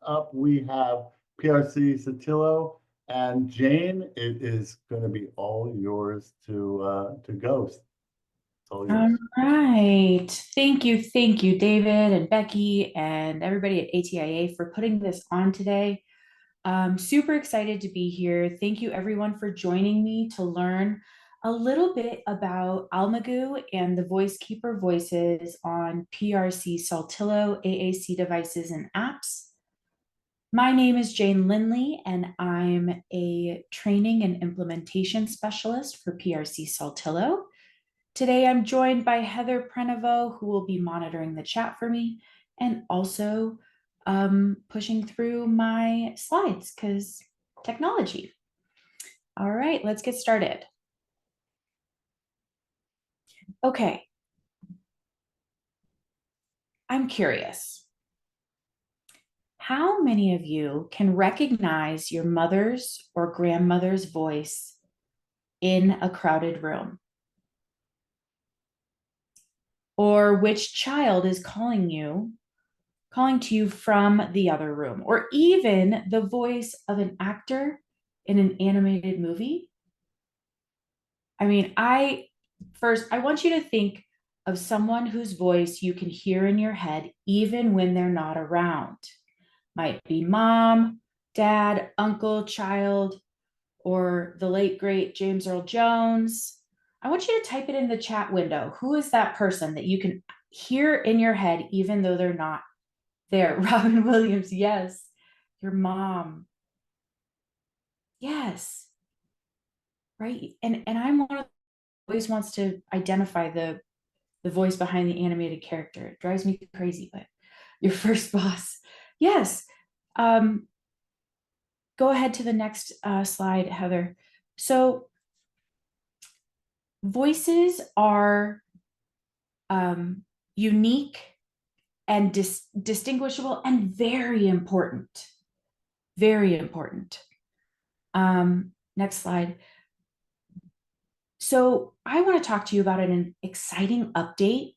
up we have PRC Satillo and Jane. It is going to be all yours to ghost. It's all All yours. right. Thank you, David and Becky and everybody at ATIA for putting this on today. Super excited to be here. Thank you, everyone, for joining me to learn a little bit about Almagu and the Voice Keeper voices on PRC Saltillo AAC devices and apps. My name is Jane Lindley, and I'm a training and implementation specialist for PRC Saltillo. Today, I'm joined by Heather Prenovo, who will be monitoring the chat for me and also pushing through my slides because technology. All right, let's get started. Okay, I'm curious. How many of you can recognize your mother's or grandmother's voice in a crowded room? Or which child is calling to you from the other room, or even the voice of an actor in an animated movie? I mean, I want you to think of someone whose voice you can hear in your head even when they're not around. Might be mom, dad, uncle, child, or the late great James Earl Jones. I want you to type it in the chat window. Who is that person that you can hear in your head even though they're not there? Robin Williams, yes. Your mom, yes. Right. And I'm one of always wants to identify the voice behind the animated character. It drives me crazy, but your first boss, yes. Go ahead to the next slide, Heather. So voices are unique and distinguishable and very important. Very important. Next slide. So I want to talk to you about an exciting update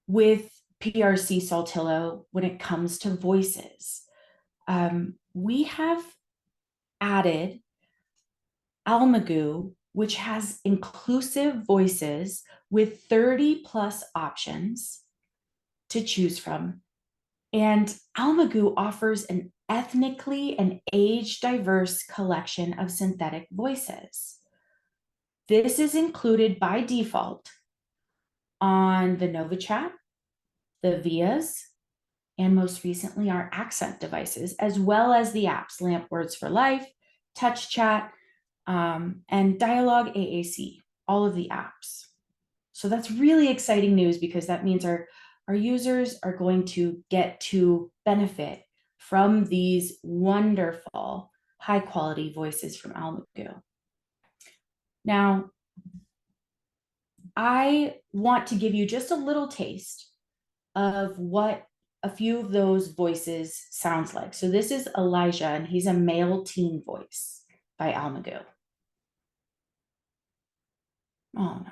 with PRC Saltillo when it comes to voices. We have added Almagu, which has inclusive voices with 30 plus options to choose from. And Almagu offers an ethnically and age diverse collection of synthetic voices. This is included by default on the NovaChat, the VIAs, and most recently our Accent devices, as well as the apps Lamp Words for Life, Touch Chat, and Dialogue AAC, all of the apps. So that's really exciting news because that means our users are going to get to benefit from these wonderful high quality voices from Almagu. Now, I want to give you just a little taste of what a few of those voices sounds like. So this is Elijah, and he's a male teen voice by Almagu. Oh no.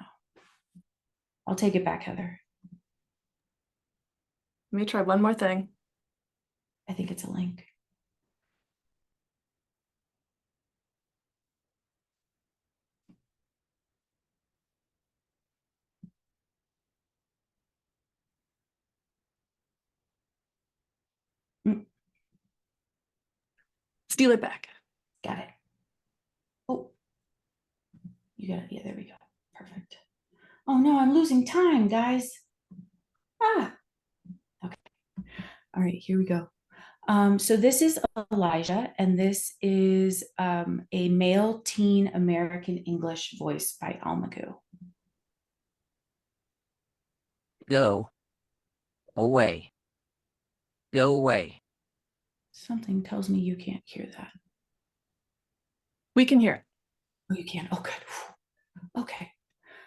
I'll take it back, Heather. Let me try one more thing. I think it's a link. Steal it back. Got it. Oh, you got it. Yeah, there we go. Perfect. Oh no, I'm losing time, guys. Ah, okay. All right, here we go. So this is Elijah, and this is a male teen American English voice by Almagu. Go away. Go away. Something tells me you can't hear that. We can hear it. Oh, you can. Oh, good. Okay.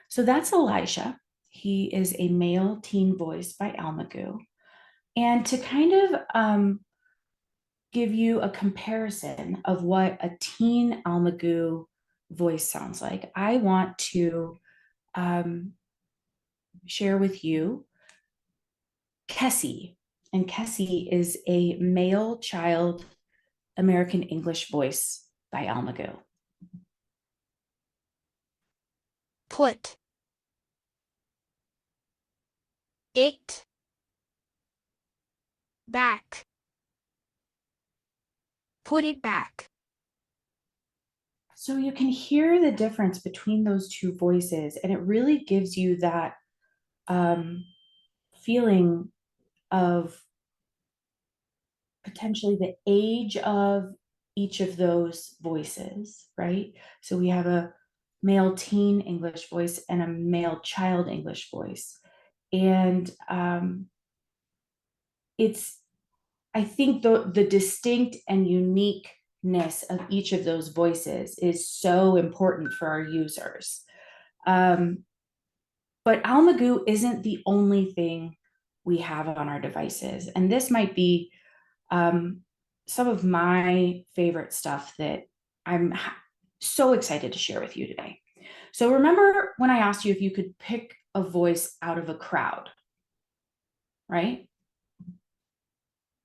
So that's Elijah. He is a male teen voice by Almagu. And to kind of give you a comparison of what a teen Almagu voice sounds like, I want to share with you Kessie. And Kessie is a male child American English voice by Almagu. Put it back. Put it back. So you can hear the difference between those two voices, and it really gives you that feeling of potentially the age of each of those voices, right? So we have a male teen English voice and a male child English voice. And it's, I think the distinct and uniqueness of each of those voices is so important for our users. But Almagu isn't the only thing we have on our devices. And this might be some of my favorite stuff that I'm so excited to share with you today. So remember when I asked you if you could pick a voice out of a crowd, right?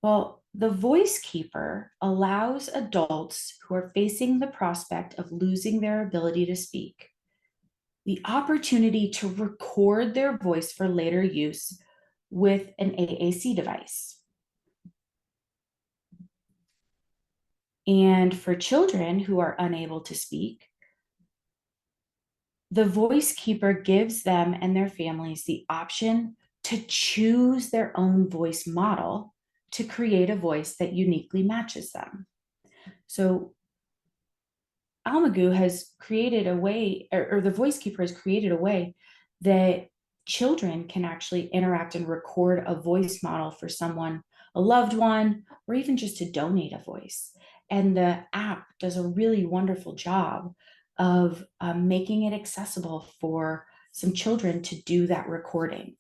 Well, the Voice Keeper allows adults who are facing the prospect of losing their ability to speak the opportunity to record their voice for later use with an AAC device. And for children who are unable to speak, the Voice Keeper gives them and their families the option to choose their own voice model to create a voice that uniquely matches them. So Almagu has created a way, or the Voice Keeper has created a way that children can actually interact and record a voice model for someone, a loved one, or even just to donate a voice. And the app does a really wonderful job of making it accessible for some children to do that recording.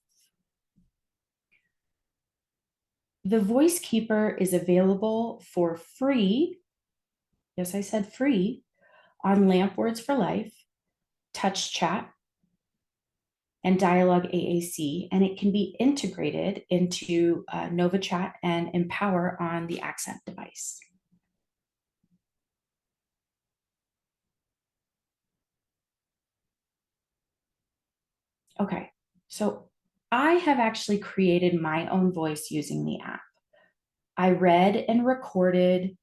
The Voice Keeper is available for free. Yes, I said free on LAMP Words for Life, Touch Chat, and Dialogue AAC, and it can be integrated into NovaChat and Empower on the Accent device. Okay, so I have actually created my own voice using the app. I read and recorded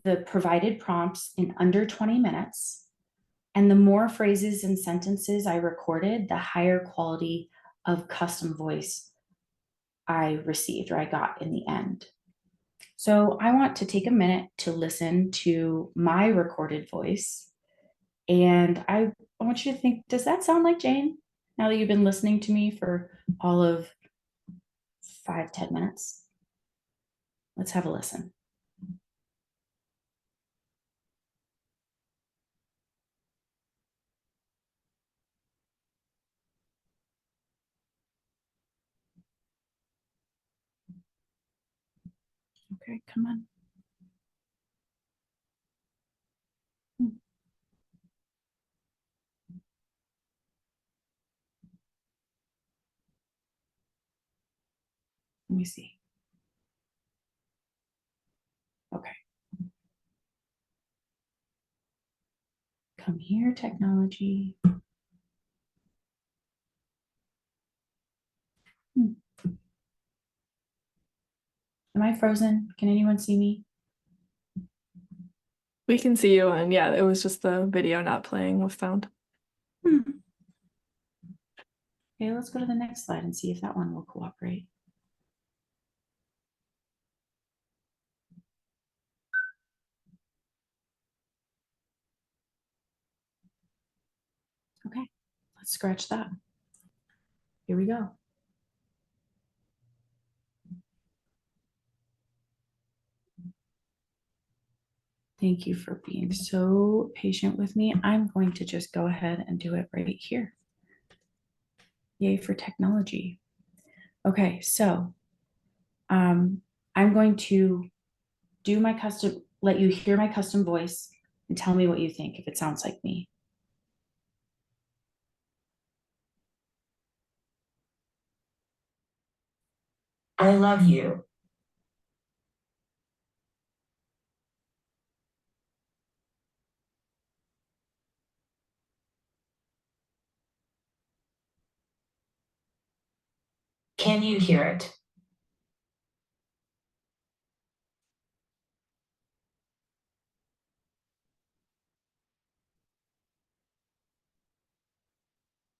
the provided prompts in under 20 minutes. And the more phrases and sentences I recorded, the higher quality of custom voice I received or I got in the end. So I want to take a minute to listen to my recorded voice. And I want you to think, does that sound like Jane? Now that you've been listening to me for all of 5-10 minutes. Let's have a listen. Okay, come on. Let me see. Okay. Come here, technology. Am I frozen? Can anyone see me? We can see you, and yeah, it was just the video not playing with sound. Okay, let's go to the next slide and see if that one will cooperate. Okay, let's scratch that. Here we go. Thank you for being so patient with me. I'm going to just go ahead and do it right here. Yay for technology. Okay, so I'm going to do my custom, let you hear my custom voice and tell me what you think if it sounds like me. I love you. Can you hear it?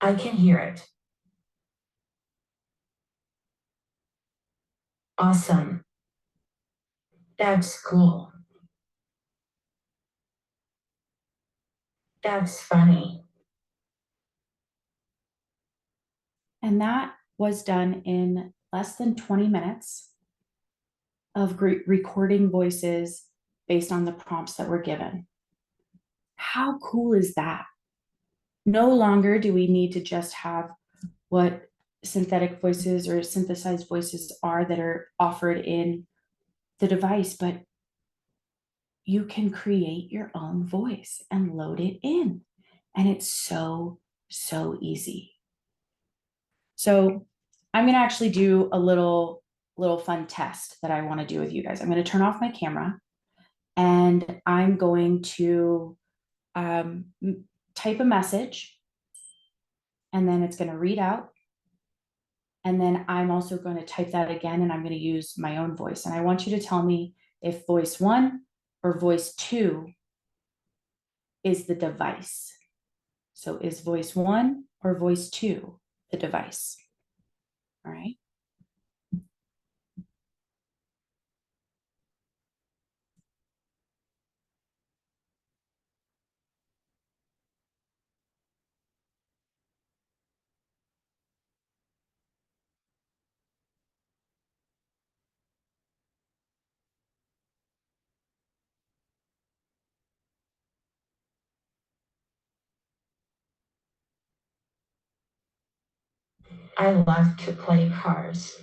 I can hear it. Awesome. That's cool. That's funny. And that was done in less than 20 minutes of recording voices based on the prompts that were given. How cool is that? No longer do we need to just have what synthetic voices or synthesized voices are that are offered in the device, but you can create your own voice and load it in. And it's so, so easy. So I'm going to actually do a little fun test that I want to do with you guys. I'm going to turn off my camera and I'm going to type a message, and then it's going to read out. And then I'm also going to type that again, and I'm going to use my own voice. And I want you to tell me if voice 1 or voice 2 is the device. So is voice 1 or voice 2 the device? All right. I love to play cars.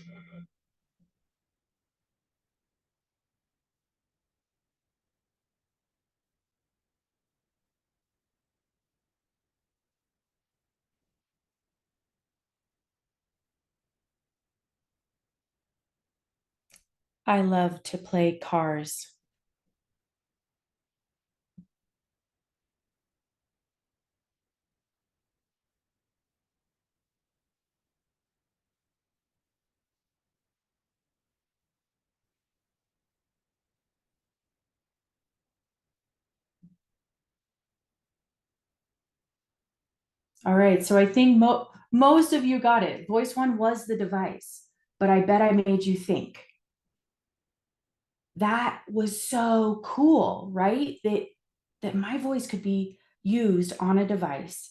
I love to play cars. All right, so I think most of you got it. Voice 1 was the device, but I bet I made you think. That was so cool, right? That my voice could be used on a device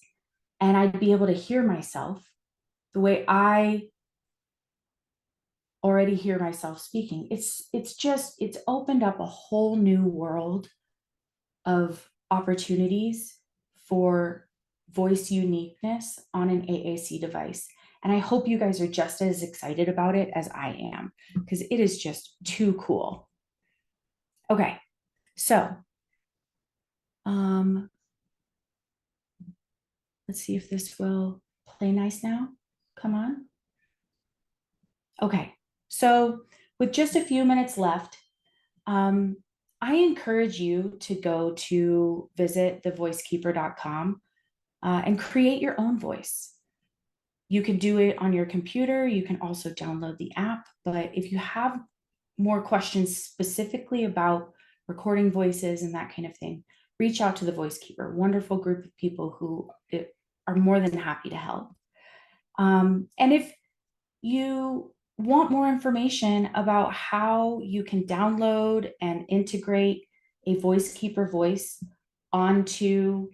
and I'd be able to hear myself the way I already hear myself speaking. It's opened up a whole new world of opportunities for voice uniqueness on an AAC device. And I hope you guys are just as excited about it as I am, because it is just too cool. Okay, so let's see if this will play nice now. Come on. Okay, so with just a few minutes left, I encourage you to go to visit thevoicekeeper.com and create your own voice. You can do it on your computer. You can also download the app. But if you have more questions specifically about recording voices and that kind of thing, reach out to the Voice Keeper. Wonderful group of people who are more than happy to help. And if you want more information about how you can download and integrate a Voice Keeper voice onto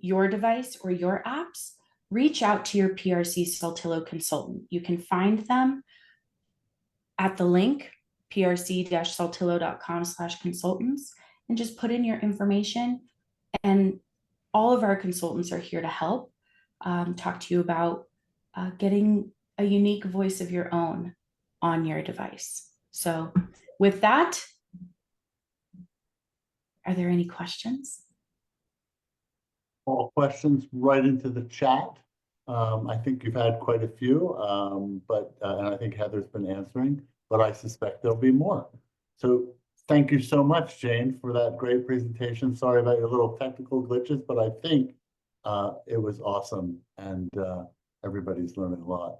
your device or your apps, reach out to your PRC Saltillo consultant. You can find them at the link prc-saltillo.com/consultants and just put in your information, and all of our consultants are here to help talk to you about getting a unique voice of your own on your device. So with that, are there any questions? All questions right into the chat. I think you've had quite a few, but, and I think Heather's been answering, but I suspect there'll be more. So thank you so much, Jane, for that great presentation. Sorry about your little technical glitches, but I think it was awesome and everybody's learning a lot.